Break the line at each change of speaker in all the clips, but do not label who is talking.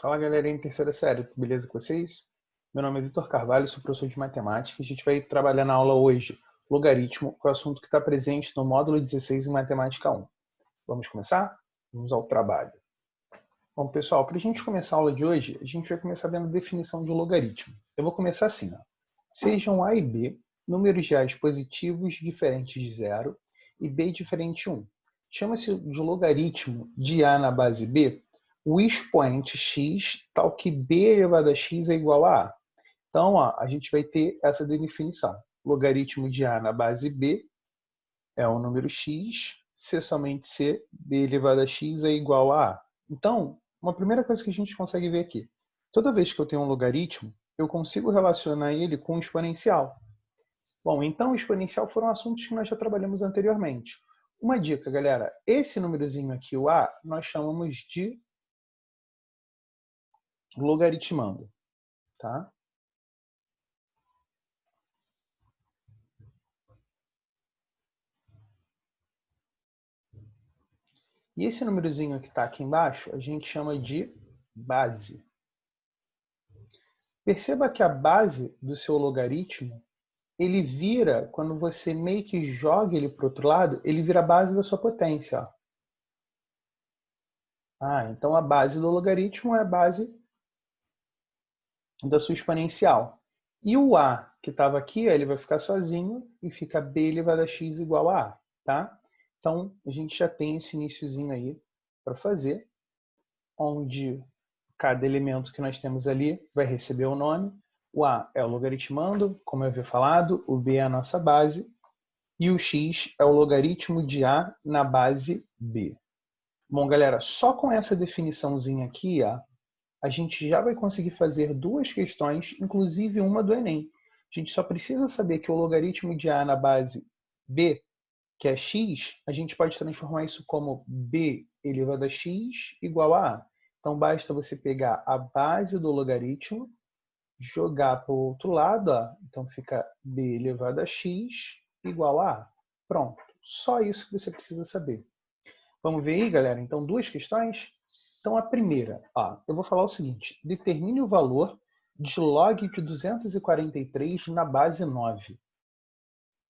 Fala galerinha em terceira série, tudo beleza com vocês? Meu nome é Vitor Carvalho, sou professor de matemática e a gente vai trabalhar na aula hoje logaritmo, que é o assunto que está presente no módulo 16 em matemática 1. Vamos começar? Vamos ao trabalho. Bom pessoal, para a gente começar a aula de hoje, a gente vai começar vendo a definição de logaritmo. Eu vou começar assim, ó. Sejam A e B números reais positivos diferentes de zero e B diferente de 1. Chama-se de logaritmo de A na base B o expoente x tal que b elevado a x é igual a a. Então, ó, a gente vai ter essa definição. Logaritmo de a na base b é o número x, se somente c, b elevado a x é igual a a. Então, uma primeira coisa que a gente consegue ver aqui. Toda vez que eu tenho um logaritmo, eu consigo relacionar ele com o exponencial. Bom, então o exponencial foram assuntos que nós já trabalhamos anteriormente. Uma dica, galera. Esse númerozinho aqui, o a, nós chamamos de logaritmando, tá? E esse númerozinho que está aqui embaixo, a gente chama de base. Perceba que a base do seu logaritmo, ele vira, quando você meio que joga ele para o outro lado, ele vira a base da sua potência. Ó. Então a base do logaritmo é a base da sua exponencial. E o a que estava aqui, ele vai ficar sozinho e fica b elevado a x igual a a. Tá? Então, a gente já tem esse iniciozinho aí para fazer, onde cada elemento que nós temos ali vai receber o nome. O a é o logaritmando, como eu havia falado, o b é a nossa base, e o x é o logaritmo de a na base b. Bom, galera, só com essa definiçãozinha aqui, ó, a gente já vai conseguir fazer duas questões, inclusive uma do Enem. A gente só precisa saber que o logaritmo de a na base b, que é x, a gente pode transformar isso como b elevado a x igual a a. Então, basta você pegar a base do logaritmo, jogar para o outro lado, ó. Então fica b elevado a x igual a a. Pronto, só isso que você precisa saber. Vamos ver aí, galera? Então, duas questões. Então, a primeira, ó, eu vou falar o seguinte. Determine o valor de log de 243 na base 9.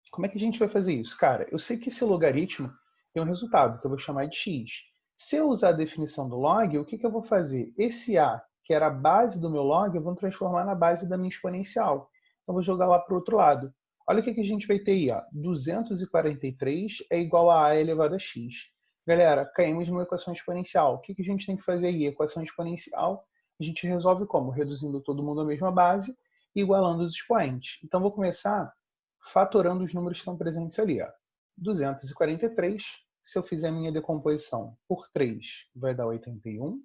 Como é que a gente vai fazer isso? Cara, eu sei que esse logaritmo tem um resultado, que eu vou chamar de x. Se eu usar a definição do log, o que eu vou fazer? Esse a, que era a base do meu log, eu vou transformar na base da minha exponencial. Então, eu vou jogar lá para o outro lado. Olha o que a gente vai ter aí. Ó. 243 é igual a elevado a x. Galera, caímos numa equação exponencial. O que a gente tem que fazer aí? Equação exponencial, a gente resolve como? Reduzindo todo mundo à mesma base e igualando os expoentes. Então, vou começar fatorando os números que estão presentes ali. Ó. 243, se eu fizer a minha decomposição por 3, vai dar 81.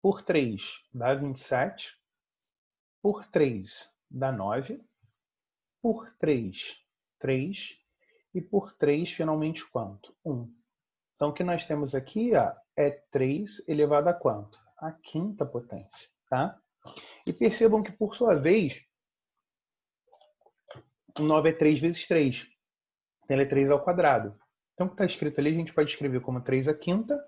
Por 3 dá 27. Por 3 dá 9. Por 3, 3. E por 3, finalmente, quanto? 1. Então, o que nós temos aqui ó, é 3 elevado a quanto? A quinta potência. Tá? E percebam que, por sua vez, o 9 é 3 vezes 3. Então, ele é 3 ao quadrado. Então, o que está escrito ali, a gente pode escrever como 3 à quinta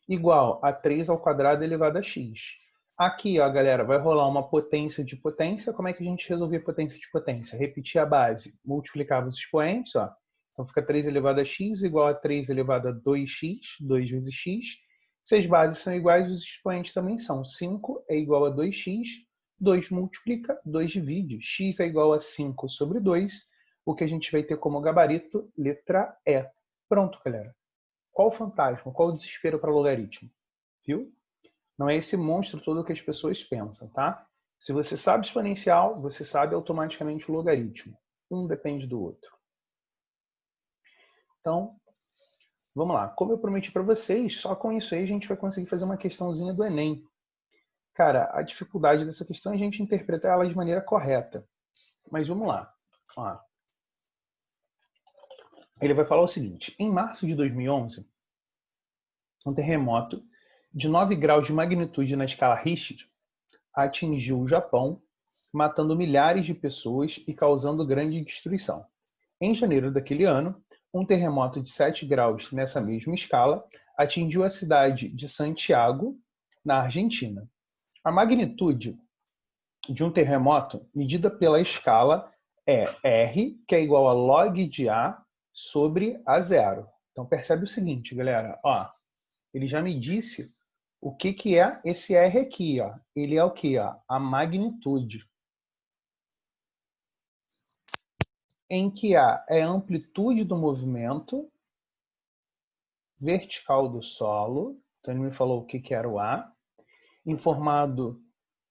igual a 3 ao quadrado elevado a x. Aqui, ó, galera, vai rolar uma potência de potência. Como é que a gente resolvia potência de potência? Repetir a base, multiplicava os expoentes. Ó. Então, fica 3 elevado a x igual a 3 elevado a 2x, 2 vezes x. Se as bases são iguais, os expoentes também são. 5 é igual a 2x, 2 multiplica, 2 divide. X é igual a 5 sobre 2, o que a gente vai ter como gabarito, letra E. Pronto, galera. Qual o fantasma? Qual o desespero para logaritmo? Viu? Não é esse monstro todo que as pessoas pensam, tá? Se você sabe exponencial, você sabe automaticamente o logaritmo. Um depende do outro. Então, vamos lá. Como eu prometi para vocês, só com isso aí a gente vai conseguir fazer uma questãozinha do Enem. Cara, a dificuldade dessa questão é a gente interpretar ela de maneira correta. Mas vamos lá. Ó. Ele vai falar o seguinte. Em março de 2011, um terremoto de 9 graus de magnitude na escala Richter atingiu o Japão, matando milhares de pessoas e causando grande destruição. Em janeiro daquele ano, um terremoto de 7 graus nessa mesma escala atingiu a cidade de Santiago, na Argentina. A magnitude de um terremoto medida pela escala é R, que é igual a log de A sobre A0. Então percebe o seguinte, galera, ó, ele já me disse o que é esse R aqui, ó. Ele é o que? A magnitude. Em que A é a amplitude do movimento vertical do solo, então ele me falou o que era o A, informado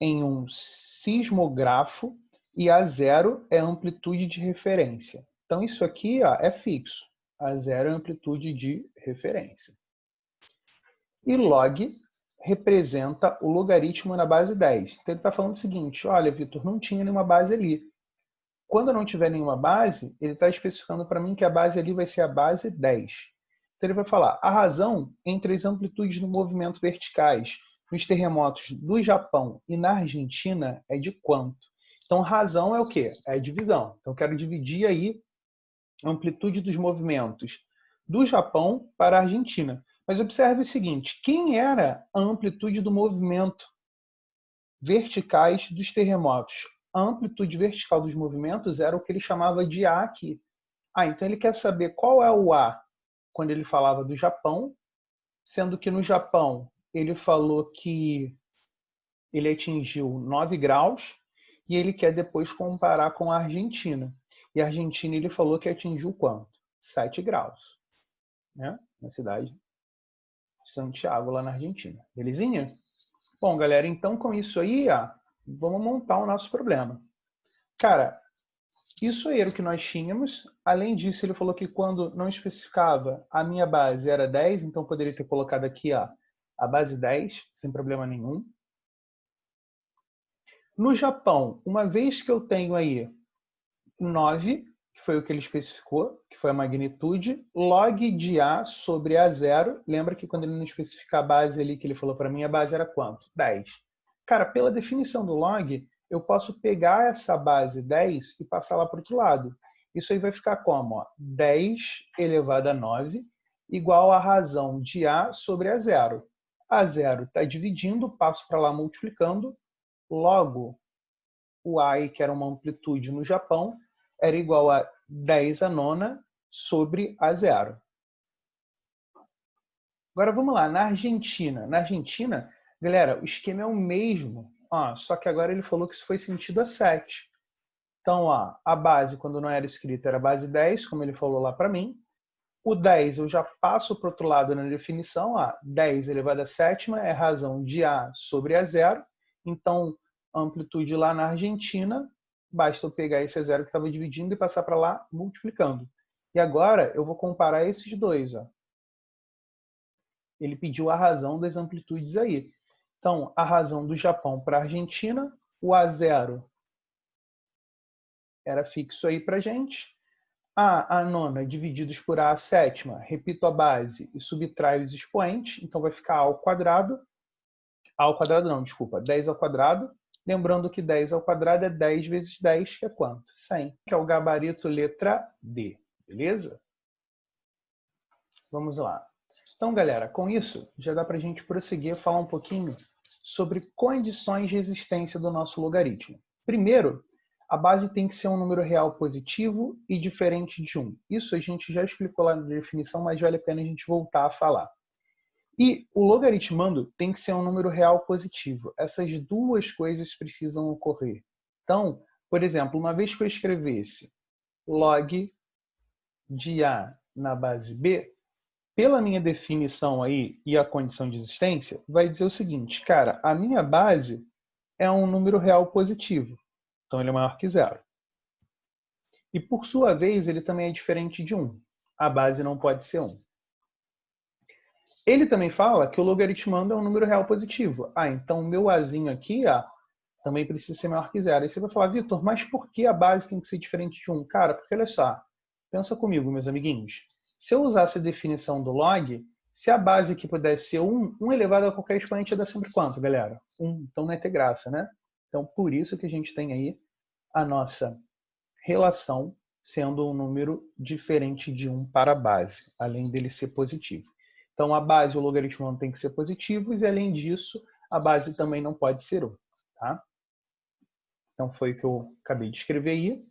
em um sismógrafo, e A0 é a amplitude de referência. Então isso aqui, ó, é fixo. A0 é a amplitude de referência. E log representa o logaritmo na base 10. Então ele está falando o seguinte, olha, Vitor, não tinha nenhuma base ali. Quando não tiver nenhuma base, ele está especificando para mim que a base ali vai ser a base 10. Então ele vai falar, a razão entre as amplitudes do movimento verticais nos terremotos do Japão e na Argentina é de quanto? Então razão é o quê? É a divisão. Então eu quero dividir aí a amplitude dos movimentos do Japão para a Argentina. Mas observe o seguinte, quem era a amplitude do movimento verticais dos terremotos? A amplitude vertical dos movimentos era o que ele chamava de A aqui. Então ele quer saber qual é o A quando ele falava do Japão, sendo que no Japão ele falou que ele atingiu 9 graus e ele quer depois comparar com a Argentina. E a Argentina ele falou que atingiu quanto? 7 graus, né? Na cidade de Santiago, lá na Argentina. Belezinha? Bom, galera, então com isso aí, vamos montar o nosso problema. Cara, isso aí era o que nós tínhamos. Além disso, ele falou que quando não especificava, a minha base era 10, então poderia ter colocado aqui a base 10, sem problema nenhum. No Japão, uma vez que eu tenho aí 9, que foi o que ele especificou, que foi a magnitude, log de A sobre A0. Lembra que quando ele não especifica a base ali, que ele falou para mim, a base era quanto? 10. Cara, pela definição do log, eu posso pegar essa base 10 e passar lá para o outro lado. Isso aí vai ficar como? Ó, 10 elevado a 9 igual a razão de A sobre A0. A0 está dividindo, passo para lá multiplicando, logo o A, que era uma amplitude no Japão, era igual a 10 a nona sobre A0. Agora vamos lá, na Argentina. Na Argentina, galera, o esquema é o mesmo, só que agora ele falou que isso foi sentido a 7. Então, a base, quando não era escrita, era base 10, como ele falou lá para mim. O 10 eu já passo para o outro lado na definição. 10 elevado a sétima é razão de A sobre A0. Então, a amplitude lá na Argentina, basta eu pegar esse A0 que estava dividindo e passar para lá multiplicando. E agora eu vou comparar esses dois. Ele pediu a razão das amplitudes aí. Então, a razão do Japão para a Argentina, o A0 era fixo aí para a gente. A nona divididos por A sétima, repito a base e subtraio os expoentes, então vai ficar A ao quadrado. A ao quadrado não, desculpa, 10 ao quadrado. Lembrando que 10 ao quadrado é 10 vezes 10, que é quanto? 100, que é o gabarito letra D, beleza? Vamos lá. Então, galera, com isso, já dá para a gente prosseguir a falar um pouquinho sobre condições de existência do nosso logaritmo. Primeiro, a base tem que ser um número real positivo e diferente de 1. Isso a gente já explicou lá na definição, mas vale a pena a gente voltar a falar. E o logaritmando tem que ser um número real positivo. Essas duas coisas precisam ocorrer. Então, por exemplo, uma vez que eu escrevesse log de A na base B, pela minha definição aí e a condição de existência, vai dizer o seguinte, cara, a minha base é um número real positivo. Então ele é maior que 0. E por sua vez, ele também é diferente de 1. A base não pode ser 1. Ele também fala que o logaritmando é um número real positivo. Então o meu Azinho aqui também precisa ser maior que 0. Aí você vai falar, Vitor, mas por que a base tem que ser diferente de 1? Cara, porque olha só, pensa comigo, meus amiguinhos. Se eu usasse a definição do log, se a base aqui pudesse ser 1, 1 elevado a qualquer expoente ia dar sempre quanto, galera? 1. Então não ia ter graça, né? Então por isso que a gente tem aí a nossa relação sendo um número diferente de 1 para a base, além dele ser positivo. Então, a base, o logaritmo não tem que ser positivo, e além disso, a base também não pode ser 1. Tá? Então, foi o que eu acabei de escrever aí.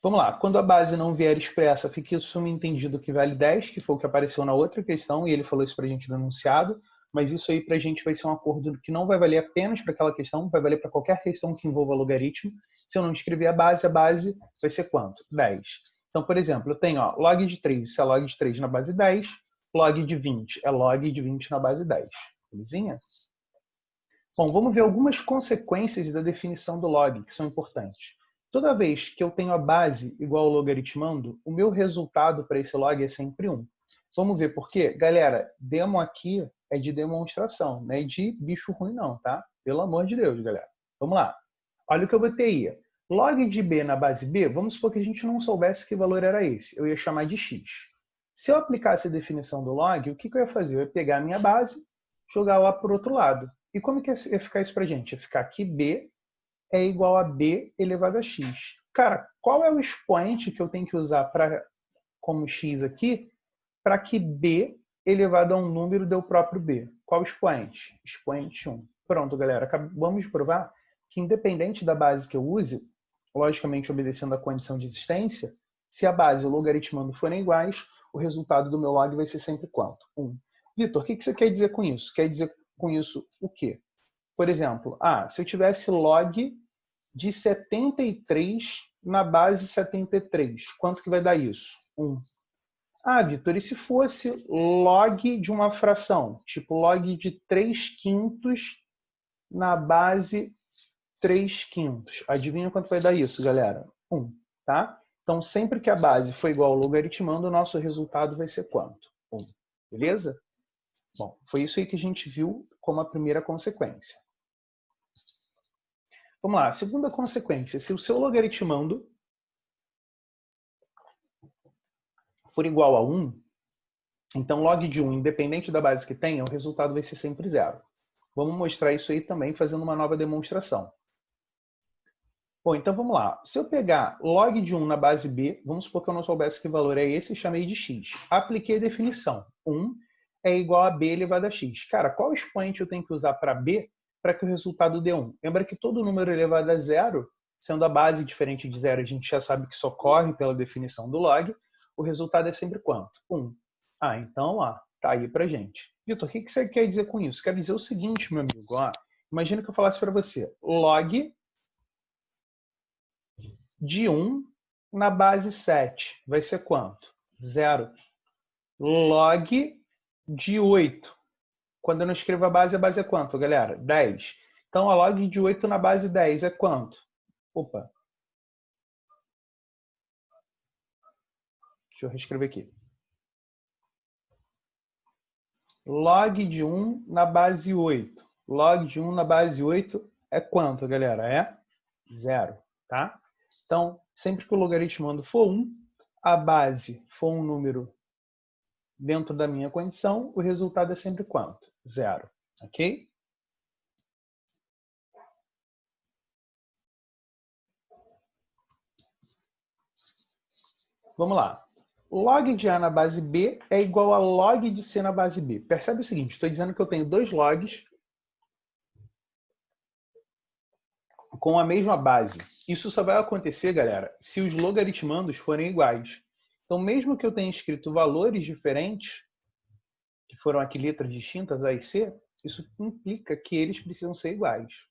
Vamos lá. Quando a base não vier expressa, fica subentendido que vale 10, que foi o que apareceu na outra questão, e ele falou isso para a gente no enunciado, mas isso aí para a gente vai ser um acordo que não vai valer apenas para aquela questão, vai valer para qualquer questão que envolva logaritmo. Se eu não escrever a base vai ser quanto? 10. Então, por exemplo, eu tenho log de 3, isso é log de 3 na base 10, log de 20 é log de 20 na base 10. Belezinha? Bom, vamos ver algumas consequências da definição do log, que são importantes. Toda vez que eu tenho a base igual ao logaritmando, o meu resultado para esse log é sempre 1. Vamos ver por quê? Galera, demo aqui é de demonstração, não é de bicho ruim não, tá? Pelo amor de Deus, galera. Vamos lá. Olha o que eu botei aí. Log de b na base b, vamos supor que a gente não soubesse que valor era esse. Eu ia chamar de x. Se eu aplicasse a definição do log, o que eu ia fazer? Eu ia pegar a minha base, jogar lá para o outro lado. E como que ia ficar isso para a gente? Ia ficar que b é igual a b elevado a x. Cara, qual é o expoente que eu tenho que usar como x aqui para que b elevado a um número dê o próprio b? Qual expoente? Expoente 1. Pronto, galera. Acabamos de provar que independente da base que eu use, logicamente obedecendo a condição de existência, se a base e o logaritmando forem iguais, o resultado do meu log vai ser sempre quanto? 1. Vitor, o que você quer dizer com isso? Quer dizer com isso o quê? Por exemplo, se eu tivesse log de 73 na base 73, quanto que vai dar isso? 1. Vitor, e se fosse log de uma fração? Tipo log de 3/5 na base 3/5. Adivinha quanto vai dar isso, galera? 1, tá? Então, sempre que a base for igual ao logaritmando, o nosso resultado vai ser quanto? 1. Beleza? Bom, foi isso aí que a gente viu como a primeira consequência. Vamos lá, segunda consequência. Se o seu logaritmando for igual a 1, então log de 1, independente da base que tenha, o resultado vai ser sempre 0. Vamos mostrar isso aí também fazendo uma nova demonstração. Bom, então vamos lá. Se eu pegar log de 1 na base b, vamos supor que eu não soubesse que valor é esse e chamei de x. Apliquei a definição. 1 é igual a b elevado a x. Cara, qual expoente eu tenho que usar para b para que o resultado dê 1? Lembra que todo número elevado a 0, sendo a base diferente de 0, a gente já sabe que isso ocorre pela definição do log, o resultado é sempre quanto? 1. Então, tá aí pra gente. Vitor, o que você quer dizer com isso? Quero dizer o seguinte, meu amigo. Imagina que eu falasse para você, log de 1 na base 7 vai ser quanto? 0. Log de 8. Quando eu não escrevo a base é quanto, galera? 10. Então, a log de 8 na base 10 é quanto? Opa. Deixa eu reescrever aqui. Log de 1 na base 8. Log de 1 na base 8 é quanto, galera? É 0, tá? Então, sempre que o logaritmando for 1, a base for um número dentro da minha condição, o resultado é sempre quanto? 0, ok? Vamos lá. Log de A na base B é igual a log de C na base B. Percebe o seguinte, estou dizendo que eu tenho dois logs com a mesma base. Isso só vai acontecer, galera, se os logaritmandos forem iguais. Então, mesmo que eu tenha escrito valores diferentes, que foram aqui letras distintas, A e C, isso implica que eles precisam ser iguais.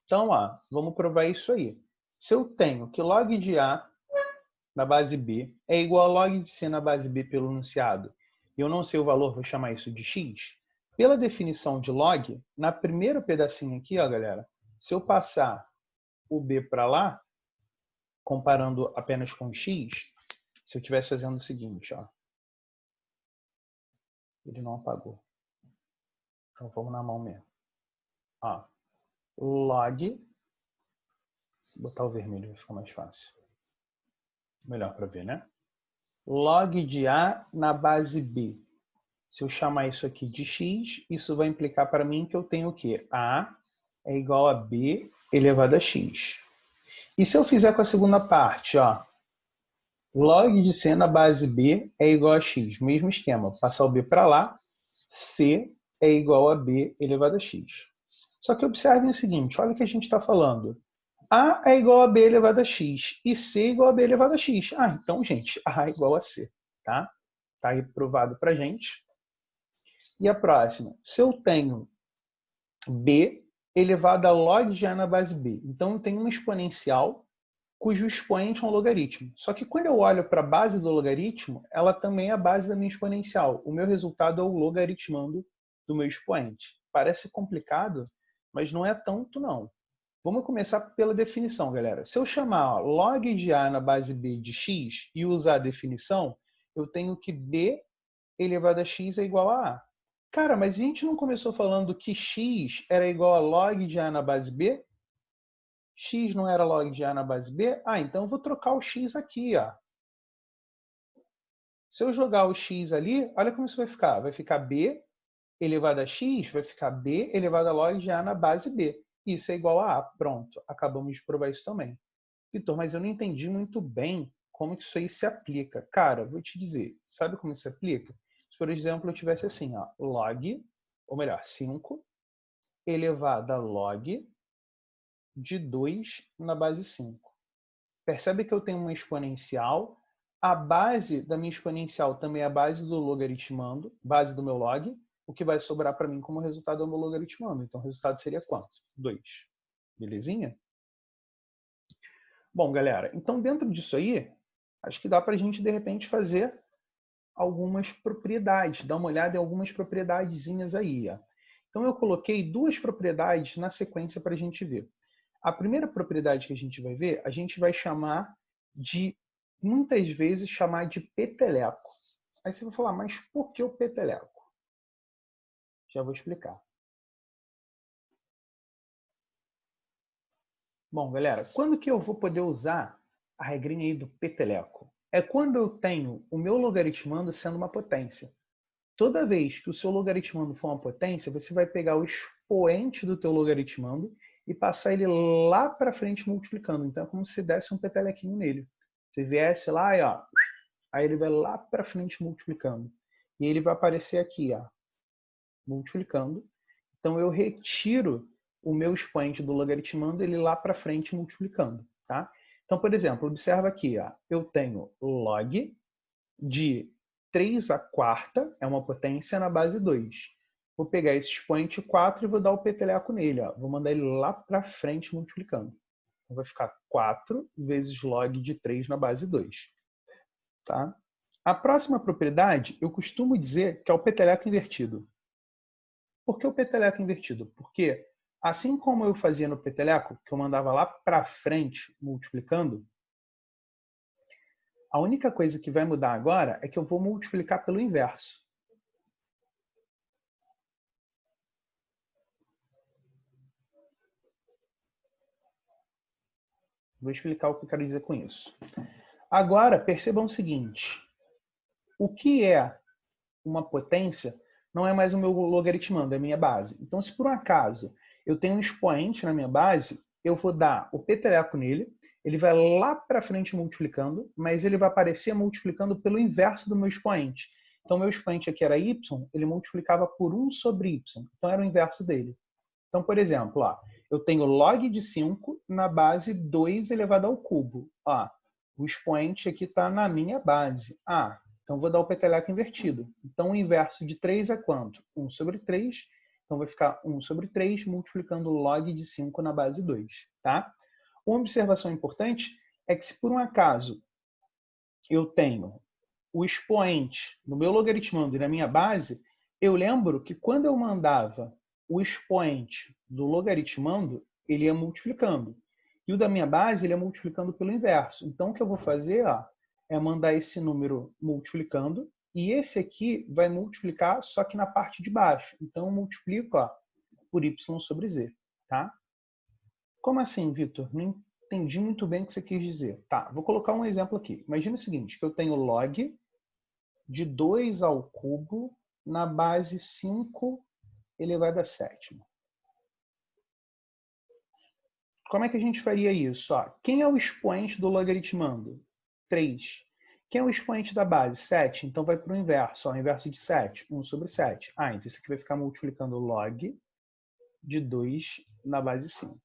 Então, vamos provar isso aí. Se eu tenho que log de A na base B é igual a log de C na base B pelo enunciado, e eu não sei o valor, vou chamar isso de x, pela definição de log, na primeiro pedacinho aqui, galera, se eu passar o B para lá, comparando apenas com x, se eu estivesse fazendo o seguinte, ele não apagou. Então vamos na mão mesmo. Log, vou botar o vermelho, vai ficar mais fácil. Melhor para ver, né? Log de A na base B. Se eu chamar isso aqui de x, isso vai implicar para mim que eu tenho o quê? A é igual a B elevado a x. E se eu fizer com a segunda parte, Log de C na base B é igual a x. Mesmo esquema, passar o B para lá, C é igual a B elevado a x. Só que observem o seguinte, olha o que a gente está falando. A é igual a B elevado a x e C é igual a B elevado a x. Ah, então, gente, A é igual a C, tá? Tá aí provado para gente. E a próxima, se eu tenho B elevado a log de A na base B, então eu tenho uma exponencial cujo expoente é um logaritmo. Só que quando eu olho para a base do logaritmo, ela também é a base da minha exponencial. O meu resultado é o logaritmando do meu expoente. Parece complicado, mas não é tanto não. Vamos começar pela definição, galera. Se eu chamar log de A na base B de x e usar a definição, eu tenho que B elevado a x é igual a A. Cara, mas a gente não começou falando que x era igual a log de A na base B? X não era log de A na base B? Ah, então eu vou trocar o x aqui, ó. Se eu jogar o x ali, olha como isso vai ficar. Vai ficar B elevado a x, vai ficar B elevado a log de A na base B. Isso é igual a A. Pronto, acabamos de provar isso também. Vitor, mas eu não entendi muito bem como que isso aí se aplica. Cara, vou te dizer, sabe como isso se aplica? Se, por exemplo, eu tivesse assim, ó, log, ou melhor, 5 elevado a log de 2 na base 5. Percebe que eu tenho uma exponencial. A base da minha exponencial também é a base do logaritmando, base do meu log. O que vai sobrar para mim como resultado é o meu logaritmando. Então, o resultado seria quanto? 2. Belezinha? Bom, galera, então dentro disso aí, acho que dá para a gente, de repente, fazer algumas propriedades, dar uma olhada em algumas propriedadezinhas aí. Ó. Então, eu coloquei duas propriedades na sequência para a gente ver. A primeira propriedade que a gente vai ver, a gente vai chamar de, muitas vezes, chamar de peteleco. Aí você vai falar, mas por que o peteleco? Já vou explicar. Bom, galera, quando que eu vou poder usar a regrinha aí do peteleco? É quando eu tenho o meu logaritmando sendo uma potência. Toda vez que o seu logaritmando for uma potência, você vai pegar o expoente do teu logaritmando e passar ele lá para frente multiplicando. Então é como se desse um petelequinho nele. Você viesse lá e ó, aí ele vai lá para frente multiplicando. E ele vai aparecer aqui, ó, multiplicando. Então eu retiro o meu expoente do logaritmando ele lá para frente multiplicando, tá? Então, por exemplo, observa aqui, ó, eu tenho log de 3 a quarta, é uma potência na base 2. Vou pegar esse expoente 4 e vou dar o peteleco nele. Ó. Vou mandar ele lá para frente multiplicando. Então, vai ficar 4 vezes log de 3 na base 2. Tá? A próxima propriedade, eu costumo dizer que é o peteleco invertido. Por que o peteleco invertido? Porque, assim como eu fazia no peteleco, que eu mandava lá para frente multiplicando, a única coisa que vai mudar agora é que eu vou multiplicar pelo inverso. Vou explicar o que eu quero dizer com isso. Agora, percebam o seguinte. O que é uma potência não é mais o meu logaritmando, é a minha base. Então, se por um acaso eu tenho um expoente na minha base, eu vou dar o peteleco nele, ele vai lá para frente multiplicando, mas ele vai aparecer multiplicando pelo inverso do meu expoente. Então, meu expoente aqui era y, ele multiplicava por 1 sobre y. Então, era o inverso dele. Então, por exemplo, ó, eu tenho log de 5 na base 2 elevado ao cubo. Ó, o expoente aqui está na minha base. Ah, então vou dar o peteleco invertido. Então, o inverso de 3 é quanto? 1 sobre 3. Então, vai ficar 1 sobre 3 multiplicando log de 5 na base 2. Tá? Uma observação importante é que se por um acaso eu tenho o expoente no meu logaritmando e na minha base, eu lembro que quando eu mandava o expoente do logaritmando, ele ia multiplicando. E o da minha base, ele ia multiplicando pelo inverso. Então, o que eu vou fazer ó, é mandar esse número multiplicando, e esse aqui vai multiplicar só que na parte de baixo. Então, eu multiplico ó, por y sobre z. Tá? Como assim, Vitor? Não entendi muito bem o que você quis dizer. Tá, vou colocar um exemplo aqui. Imagina o seguinte, que eu tenho log de 2 ao cubo na base 5 elevado a sétima. Como é que a gente faria isso? Ó, quem é o expoente do logaritmando? 3. Quem é o expoente da base? 7. Então vai para o inverso. Ó, o inverso de 7, 1 sobre 7. Ah, então isso aqui vai ficar multiplicando log de 2 na base 5.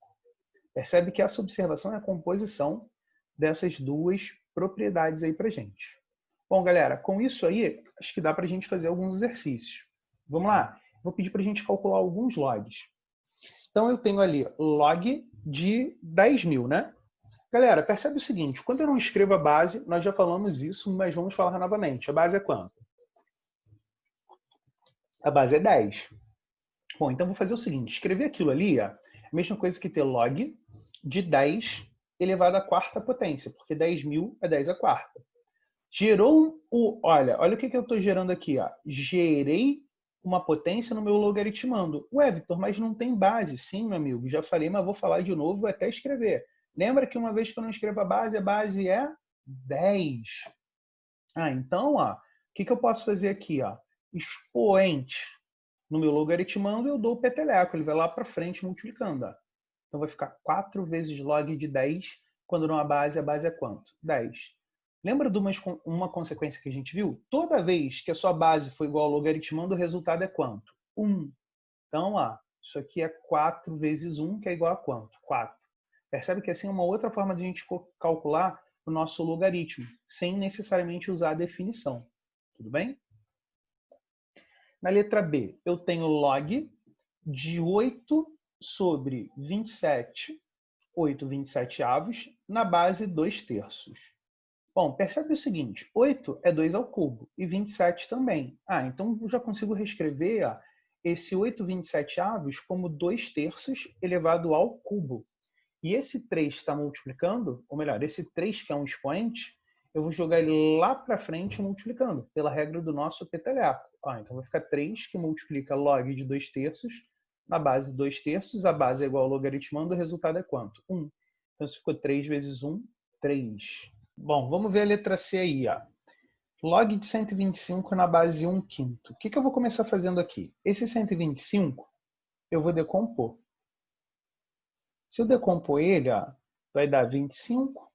Percebe que essa observação é a composição dessas duas propriedades aí para gente. Bom, galera, com isso aí, acho que dá para a gente fazer alguns exercícios. Vamos lá? Vou pedir para a gente calcular alguns logs. Então, eu tenho ali log de 10.000, né? Galera, percebe o seguinte, quando eu não escrevo a base, nós já falamos isso, mas vamos falar novamente. A base é quanto? A base é 10. Bom, então vou fazer o seguinte, escrever aquilo ali, ó, a mesma coisa que ter log de 10 elevado à quarta potência, porque 10.000 é 10 à quarta. Gerou olha o que eu estou gerando aqui, ó. Gerei uma potência no meu logaritmando. Ué, Vitor, mas não tem base. Sim, meu amigo, já falei, mas vou falar de novo até escrever. Lembra que uma vez que eu não escrevo a base é 10. Ah, então, ó, o que eu posso fazer aqui? Ó? Expoente. No meu logaritmando, eu dou o peteleco, ele vai lá para frente multiplicando. Ó. Então, vai ficar 4 vezes log de 10, quando não a base é quanto? 10. Lembra de uma consequência que a gente viu? Toda vez que a sua base for igual ao logaritmando, o resultado é quanto? 1. Então, ó, isso aqui é 4 vezes 1, que é igual a quanto? 4. Percebe que assim é uma outra forma de a gente calcular o nosso logaritmo, sem necessariamente usar a definição. Tudo bem? Na letra B, eu tenho log de 8 sobre 27, 8 27avos, na base 2/3. Bom, percebe o seguinte, 8 é 2 ao cubo e 27 também. Ah, então eu já consigo reescrever ó, esse 8 27avos como 2/3 elevado ao cubo. E esse 3 está multiplicando, ou melhor, esse 3 que é um expoente, eu vou jogar ele lá para frente multiplicando, pela regra do nosso peteleco. Ah, então vai ficar 3 que multiplica log de 2/3 na base 2/3, a base é igual ao logaritmando, o resultado é quanto? 1. Então isso ficou 3 vezes 1, 3. Bom, vamos ver a letra C aí. Ó. Log de 125 na base 1/5. O que eu vou começar fazendo aqui? Esse 125 eu vou decompor. Se eu decompor ele, ó, vai dar 25.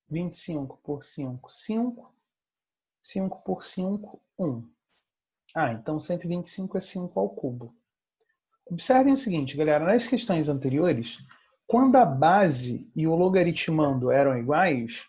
25 por 5, 5. 5 por 5, 1. Ah, então 125 é 5 ao cubo. Observem o seguinte, galera. Nas questões anteriores, quando a base e o logaritmando eram iguais,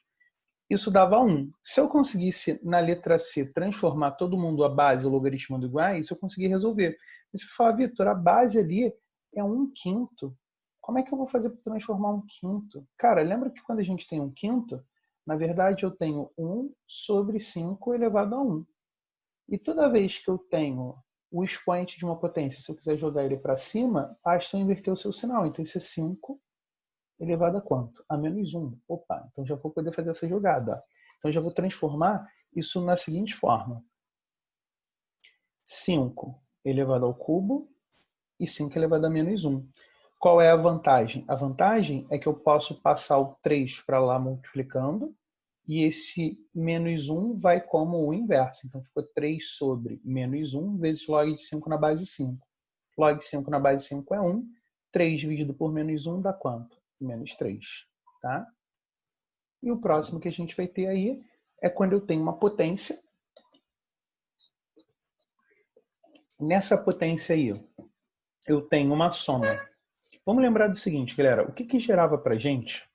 isso dava 1. Se eu conseguisse, na letra C, transformar todo mundo a base e o logaritmando iguais, eu conseguia resolver. Mas você fala, Vitor, a base ali é 1/5. Como é que eu vou fazer para transformar 1/5? Cara, lembra que quando a gente tem 1/5, na verdade eu tenho 1 sobre 5 elevado a 1. E toda vez que eu tenho o expoente de uma potência, se eu quiser jogar ele para cima, basta eu inverter o seu sinal. Então isso é 5 elevado a quanto? A menos 1. Opa, então já vou poder fazer essa jogada. Então já vou transformar isso na seguinte forma. 5 elevado ao cubo e 5 elevado a menos 1. Qual é a vantagem? A vantagem é que eu posso passar o 3 para lá multiplicando e esse menos 1 vai como o inverso. Então ficou 3 sobre menos 1 vezes log de 5 na base 5. Log de 5 na base 5 é 1. 3 dividido por menos 1 dá quanto? Menos 3. Tá? E o próximo que a gente vai ter aí é quando eu tenho uma potência. Nessa potência aí, eu tenho uma soma. Vamos lembrar do seguinte, galera. O que gerava para a gente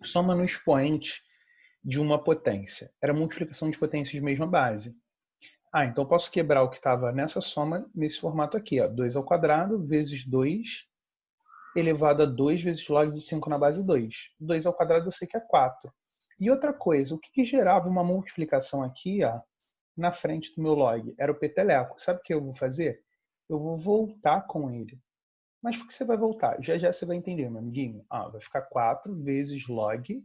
soma no expoente de uma potência? Era multiplicação de potências de mesma base. Ah, então eu posso quebrar o que estava nessa soma nesse formato aqui. Ó, 2 ao quadrado vezes 2 elevado a 2 vezes log de 5 na base 2. 2 ao quadrado eu sei que é 4. E outra coisa, o que gerava uma multiplicação aqui ó, na frente do meu log? Era o peteleco. Sabe o que eu vou fazer? Eu vou voltar com ele. Mas por que você vai voltar? Já já você vai entender, meu amiguinho. Ah, vai ficar 4 vezes log,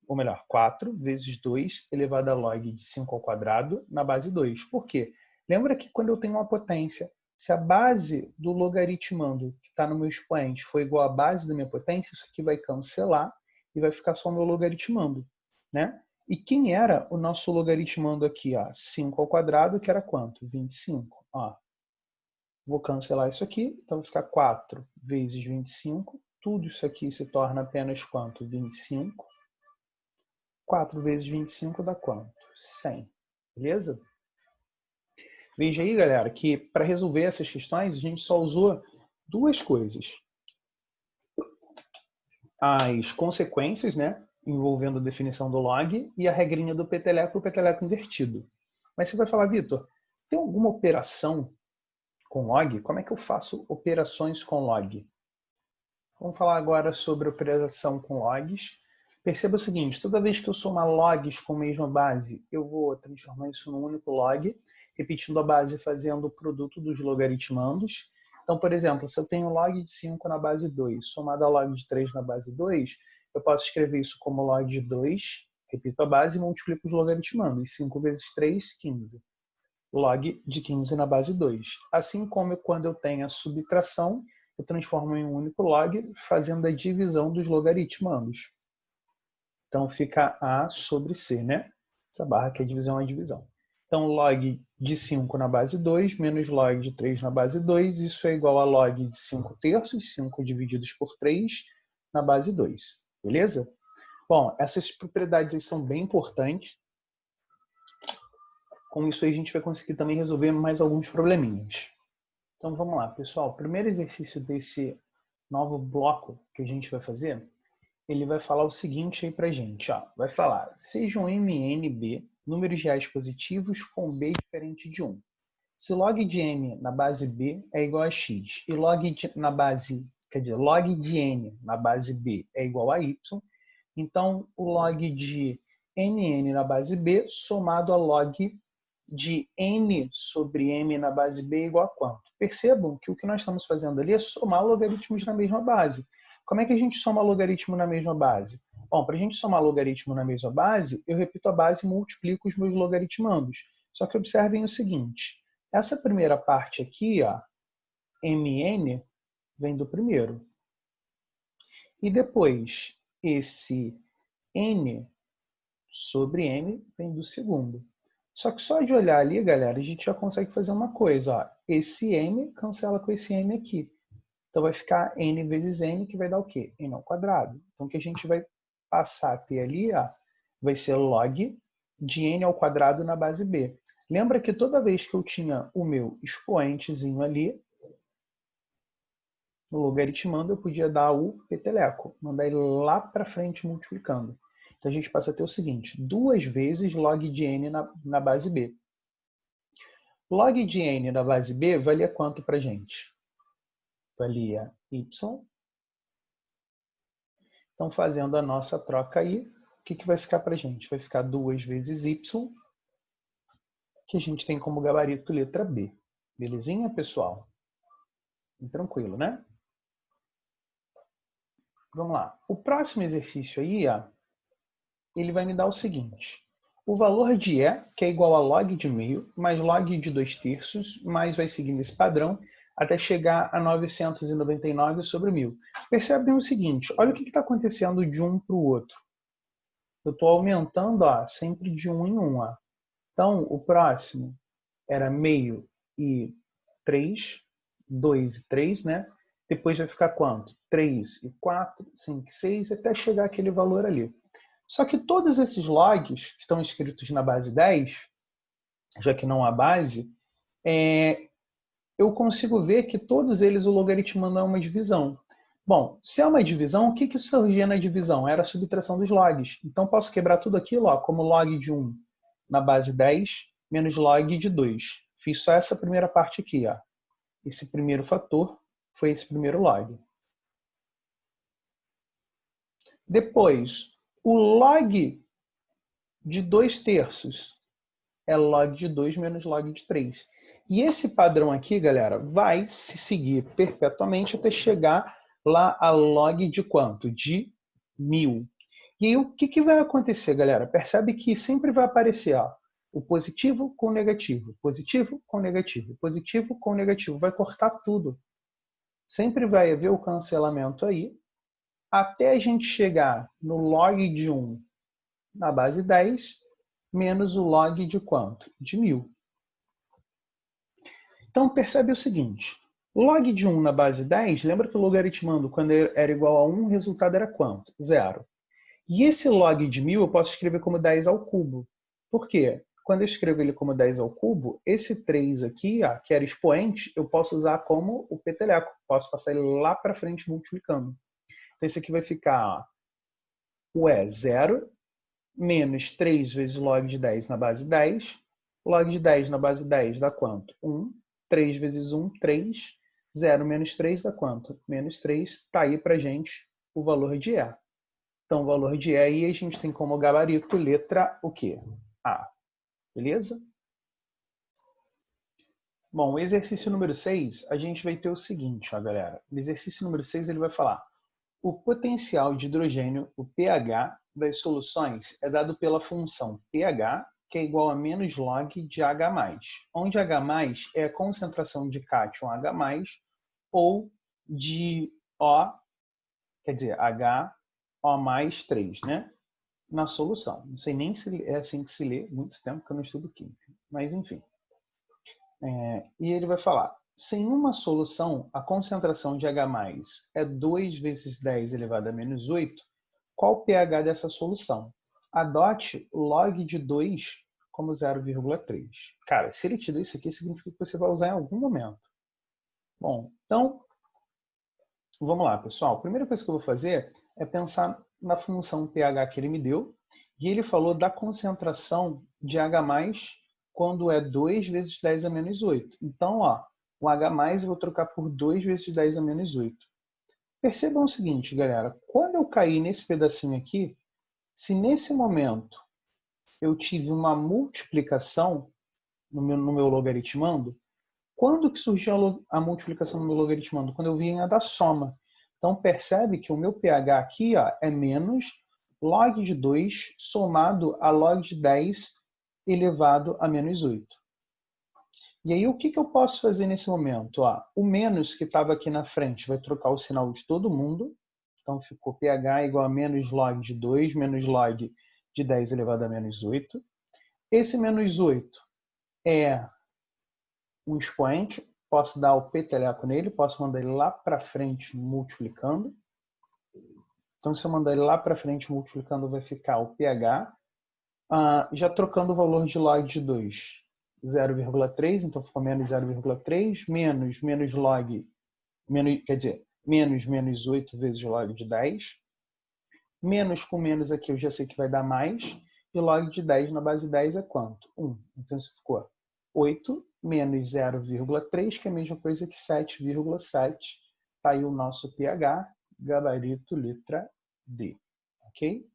ou melhor, 4 vezes 2 elevado a log de 5 ao quadrado na base 2. Por quê? Lembra que quando eu tenho uma potência, se a base do logaritmando que está no meu expoente for igual à base da minha potência, isso aqui vai cancelar e vai ficar só o meu logaritmando. Né? E quem era o nosso logaritmando aqui? Ó? 5 ao quadrado, que era quanto? 25. Ó. Vou cancelar isso aqui, então vai ficar 4 vezes 25. Tudo isso aqui se torna apenas quanto? 25. 4 vezes 25 dá quanto? 100. Beleza? Veja aí, galera, que para resolver essas questões, a gente só usou duas coisas. As consequências, né, envolvendo a definição do log, e a regrinha do peteleco, o peteleco invertido. Mas você vai falar, Vitor, tem alguma operação com log? Como é que eu faço operações com log? Vamos falar agora sobre operação com logs. Perceba o seguinte, toda vez que eu somar logs com a mesma base, eu vou transformar isso num único log, repetindo a base fazendo o produto dos logaritmandos. Então, por exemplo, se eu tenho log de 5 na base 2, somado a log de 3 na base 2, eu posso escrever isso como log de 2, repito a base e multiplico os logaritmandos. 5 vezes 3, 15. Log de 15 na base 2. Assim como quando eu tenho a subtração, eu transformo em um único log, fazendo a divisão dos logaritmandos. Então, fica A sobre C, né? Essa barra que é divisão é divisão. Então, log de 5 na base 2 menos log de 3 na base 2, isso é igual a log de 5 terços, 5 divididos por 3 na base 2. Beleza? Bom, essas propriedades aí são bem importantes. Com isso aí a gente vai conseguir também resolver mais alguns probleminhas. Então vamos lá, pessoal. O primeiro exercício desse novo bloco que a gente vai fazer, ele vai falar o seguinte aí pra gente, ó. Vai falar, sejam M e N, B, números reais positivos com B diferente de 1. Se log de M na base B é igual a X e log de N na base B é igual a Y, então o log de NN na base B somado a log de N sobre M na base B é igual a quanto? Percebam que o que nós estamos fazendo ali é somar logaritmos na mesma base. Como é que a gente soma logaritmo na mesma base? Bom, para a gente somar logaritmo na mesma base, eu repito a base e multiplico os meus logaritmandos. Só que observem o seguinte, essa primeira parte aqui, ó, MN, vem do primeiro. E depois, esse N sobre M vem do segundo. Só que só de olhar ali, galera, a gente já consegue fazer uma coisa. Ó. Esse M cancela com esse M aqui. Então vai ficar N vezes N, que vai dar o quê? N ao quadrado. Então o que a gente vai passar a ter ali, ó, vai ser log de N ao quadrado na base B. Lembra que toda vez que eu tinha o meu expoentezinho ali, no logaritmando, eu podia dar o peteleco, mandar ele lá para frente multiplicando. Então a gente passa a ter o seguinte, 2 vezes log de N na base B. Log de N na base B valia quanto para a gente? Valia Y. Então, fazendo a nossa troca aí, o que vai ficar para a gente? Vai ficar 2 vezes Y, que a gente tem como gabarito letra B. Belezinha, pessoal? Tranquilo, né? Vamos lá. O próximo exercício aí, ó, ele vai me dar o seguinte. O valor de E, que é igual a log de meio, mais log de 2 terços, mais vai seguindo esse padrão, até chegar a 999 sobre 1000. Percebem o seguinte, olha o que está acontecendo de um para o outro. Eu estou aumentando ó, sempre de 1 em 1. Ó. Então, o próximo era meio e 3, 2 e 3, né? Depois vai ficar quanto? 3 e 4, 5 e 6, até chegar aquele valor ali. Só que todos esses logs que estão escritos na base 10, já que não há base, eu consigo ver que todos eles o logaritmo não é uma divisão. Bom, se é uma divisão, o que surgia na divisão? Era a subtração dos logs. Então, posso quebrar tudo aquilo ó, como log de 1 na base 10 menos log de 2. Fiz só essa primeira parte aqui. Ó. Esse primeiro fator foi esse primeiro log. Depois, o log de 2 terços é log de 2 menos log de 3. E esse padrão aqui, galera, vai se seguir perpetuamente até chegar lá a log de quanto? De 1000. E aí, o que vai acontecer, galera? Percebe que sempre vai aparecer ó, o positivo com o negativo, positivo com o negativo, positivo com o negativo. Vai cortar tudo. Sempre vai haver o cancelamento aí, até a gente chegar no log de 1 na base 10, menos o log de quanto? De 1000. Então, percebe o seguinte. Log de 1 na base 10, lembra que o logaritmando, quando era igual a 1, o resultado era quanto? 0. E esse log de 1000 eu posso escrever como 10 ao cubo. Por quê? Quando eu escrevo ele como 10 ao cubo, esse 3 aqui, ó, que era expoente, eu posso usar como o peteleco. Posso passar ele lá para frente multiplicando. Então, esse aqui vai ficar, ó, 0 menos 3 vezes log de 10 na base 10. Log de 10 na base 10 dá quanto? 1. 3 vezes 1, 3. 0 menos 3 dá quanto? Menos 3. Está aí para a gente o valor de E. Então, o valor de E aí a gente tem como gabarito letra o quê? A. Beleza? Bom, o exercício número 6, a gente vai ter o seguinte, ó, galera. O exercício número 6 ele vai falar: o potencial de hidrogênio, o pH, das soluções é dado pela função pH, que é igual a menos log de H+, onde H+, é a concentração de cátion H+, ou de O, quer dizer, HO mais 3, né? Na solução. Não sei nem se é assim que se lê, muito tempo que eu não estudo química. Mas, enfim. E ele vai falar, se em uma solução a concentração de H+, é 2 vezes 10 elevado a menos 8, qual o pH dessa solução? Adote log de 2 como 0,3. Cara, se ele te deu isso aqui, significa que você vai usar em algum momento. Bom, então, vamos lá, pessoal. A primeira coisa que eu vou fazer é pensar na função pH que ele me deu, e ele falou da concentração de H+, quando é 2 vezes 10 a menos 8. Então, ó, o H+, eu vou trocar por 2 vezes 10 a menos 8. Percebam o seguinte, galera. Quando eu caí nesse pedacinho aqui, se nesse momento eu tive uma multiplicação no meu logaritmando, quando que surgiu a multiplicação no meu logaritmando? Quando eu vinha da soma. Então, percebe que o meu pH aqui, ó, é menos log de 2 somado a log de 10 elevado a menos 8. E aí, o que eu posso fazer nesse momento? Ó, o menos que estava aqui na frente vai trocar o sinal de todo mundo. Então, ficou pH igual a menos log de 2 menos log de 10 elevado a menos 8. Esse menos 8 é um expoente. Posso dar o peteleco nele, posso mandar ele lá para frente multiplicando. Então, se eu mandar ele lá para frente multiplicando, vai ficar o pH. Já trocando o valor de log de 2, 0,3, então ficou menos 0,3, menos log, quer dizer, menos 8 vezes log de 10. Menos com menos aqui eu já sei que vai dar mais. E log de 10 na base 10 é quanto? 1. Então isso ficou 8 menos 0,3, que é a mesma coisa que 7,7. Está aí o nosso pH, gabarito letra D. Ok?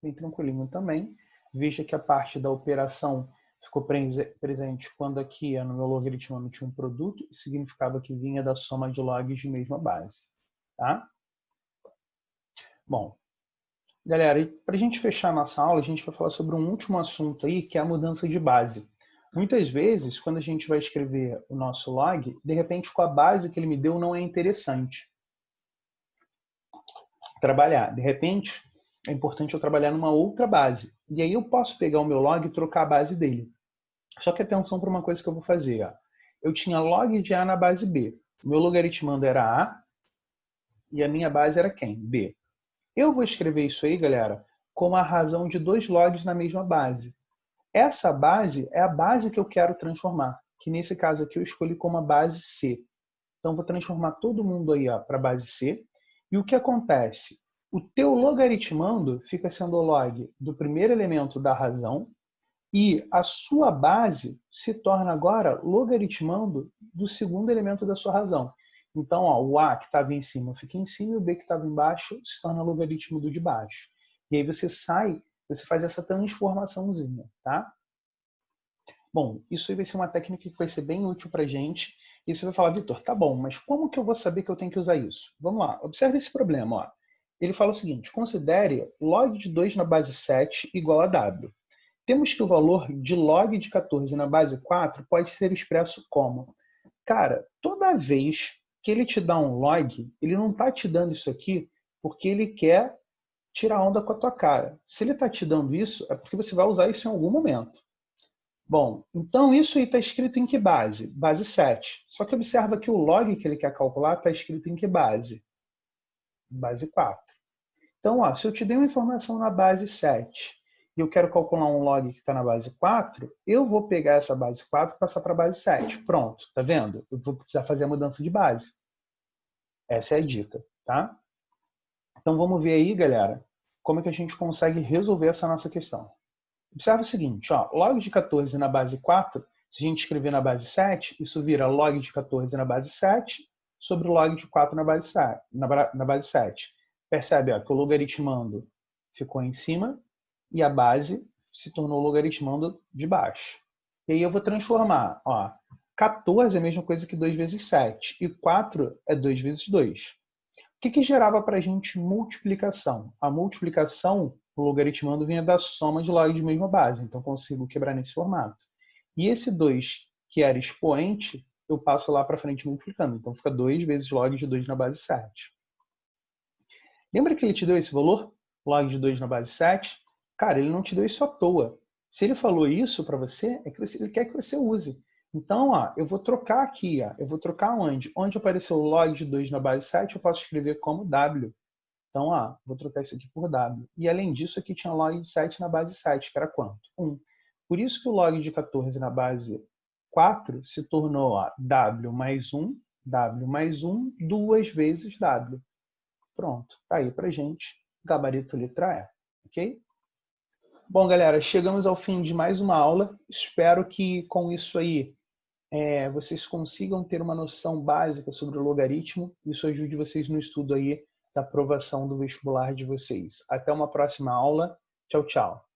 Bem tranquilinho também. Veja que a parte da operação ficou presente quando aqui no meu logaritmo não tinha um produto, significava que vinha da soma de logs de mesma base. Tá? Bom, galera, para a gente fechar a nossa aula, a gente vai falar sobre um último assunto aí, que é a mudança de base. Muitas vezes, quando a gente vai escrever o nosso log, de repente com a base que ele me deu não é interessante trabalhar. De repente, é importante eu trabalhar numa outra base. E aí eu posso pegar o meu log e trocar a base dele. Só que atenção para uma coisa que eu vou fazer. Ó. Eu tinha log de A na base B. O meu logaritmando era A e a minha base era quem? B. Eu vou escrever isso aí, galera, como a razão de 2 logs na mesma base. Essa base é a base que eu quero transformar, que nesse caso aqui eu escolhi como a base C. Então, vou transformar todo mundo aí para a base C. E o que acontece? O teu logaritmando fica sendo o log do primeiro elemento da razão e a sua base se torna agora logaritmando do segundo elemento da sua razão. Então, ó, o A que estava em cima fica em cima e o B que estava embaixo se torna logaritmo do de baixo. E aí você faz essa transformaçãozinha, tá? Bom, isso aí vai ser uma técnica que vai ser bem útil para a gente. E você vai falar, Vitor, tá bom, mas como que eu vou saber que eu tenho que usar isso? Vamos lá, observe esse problema. Ó. Ele fala o seguinte, considere log de 2 na base 7 igual a W. Temos que o valor de log de 14 na base 4 pode ser expresso como? Cara, toda vez que ele te dá um log, ele não está te dando isso aqui porque ele quer tirar onda com a tua cara. Se ele está te dando isso, é porque você vai usar isso em algum momento. Bom, então isso aí está escrito em que base? Base 7. Só que observa que o log que ele quer calcular está escrito em que base? Base 4. Então, ó, se eu te dei uma informação na base 7 e eu quero calcular um log que está na base 4, eu vou pegar essa base 4 e passar para a base 7. Pronto, tá vendo? Eu vou precisar fazer a mudança de base. Essa é a dica, tá? Então vamos ver aí, galera, como é que a gente consegue resolver essa nossa questão. Observa o seguinte, ó, log de 14 na base 4, se a gente escrever na base 7, isso vira log de 14 na base 7 sobre log de 4 na base 7. Na base 7. Percebe ó, que o logaritmando ficou em cima e a base se tornou logaritmando de baixo. E aí eu vou transformar. Ó, 14 é a mesma coisa que 2 vezes 7 e 4 é 2 vezes 2. O que gerava para a gente multiplicação? A multiplicação, o logaritmando, vinha da soma de log de mesma base, então consigo quebrar nesse formato. E esse 2, que era expoente, eu passo lá para frente multiplicando. Então fica 2 vezes log de 2 na base 7. Lembra que ele te deu esse valor? Log de 2 na base 7? Cara, ele não te deu isso à toa. Se ele falou isso para você, é que ele quer que você use. Então, ó, eu vou trocar aqui. Ó, eu vou trocar onde? Onde apareceu log de 2 na base 7, eu posso escrever como W. Então, ó, vou trocar isso aqui por W. E além disso, aqui tinha log de 7 na base 7, que era quanto? 1. Por isso que o log de 14 na base 4 se tornou ó, W mais 1, 2 vezes W. Pronto, tá aí pra gente, gabarito letra E, ok? Bom, galera, chegamos ao fim de mais uma aula. Espero que com isso aí vocês consigam ter uma noção básica sobre o logaritmo. Isso ajude vocês no estudo aí da aprovação do vestibular de vocês. Até uma próxima aula. Tchau, tchau.